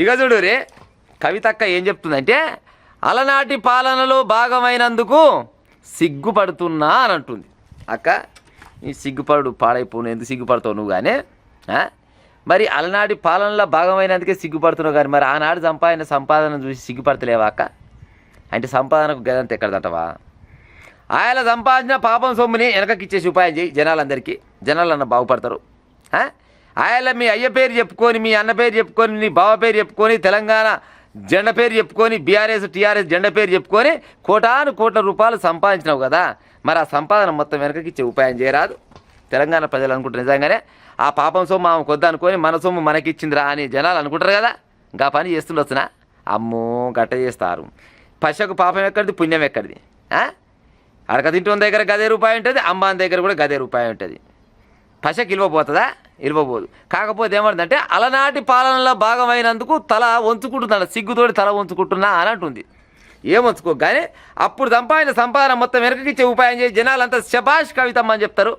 ఇక చూడు రే కవితక్క ఏం చెప్తుందంటే అలనాటి పాలనలో భాగమైనందుకు సిగ్గుపడుతున్నా అని అంటుంది. అక్క నీ సిగ్గుపడు పాడైపోను, ఎందుకు సిగ్గుపడతావు నువ్వు కానీ మరి అలనాటి పాలనలో భాగమైనందుకే సిగ్గుపడుతున్నావు కానీ మరి ఆనాడు సంపాదన చూసి సిగ్గుపడతలేవా అక్క అంటే సంపాదనకు గదంత ఎక్కడదంటవా? ఆయన సంపాదించిన పాపం సొమ్ముని వెనకకి ఇచ్చేసి ఉపాయం చేయి జనాలందరికీ, జనాలన్న బాగుపడతారు. ఆయన మీ అయ్య పేరు చెప్పుకొని, మీ అన్న పేరు చెప్పుకొని, నీ బావ పేరు చెప్పుకొని, తెలంగాణ జెండా పేరు చెప్పుకొని, బీఆర్ఎస్ టీఆర్ఎస్ జెండా పేరు చెప్పుకొని కోట్ల రూపాయలు సంపాదించినావు కదా, మరి ఆ సంపాదన మొత్తం వెనకకి ఇచ్చే ఉపాయం చేయరాదు? తెలంగాణ ప్రజలు అనుకుంటారు నిజంగానే ఆ పాపం సొమ్ము ఆమె కొద్దనుకొని మన సొమ్ము మనకిచ్చిందిరా అని జనాలు అనుకుంటారు కదా. ఇంకా పని చేస్తుండొచ్చునా? అమ్మో గట్ట చేస్తారు. పశకు పాపం ఎక్కడిది, పుణ్యం ఎక్కడిది? అడక తింటున్న దగ్గర గదే రూపాయి ఉంటుంది, అమ్మాని దగ్గర కూడా గదే రూపాయి ఉంటుంది. పశకి ఇల్వపోతుందా? ఇల్వపోదు. కాకపోతే ఏమంటుందంటే అలనాటి పాలనలో భాగమైనందుకు తల వంచుకుంటున్నాడు, సిగ్గుతోటి తల వంచుకుంటున్నా అని అంటుంది. ఏం వంచుకో కానీ అప్పుడు సంపాదన మొత్తం వెనకకిచ్చే ఉపాయం చేసి జనాలంతా శబాష్ కవితమ్మ అని చెప్తారు.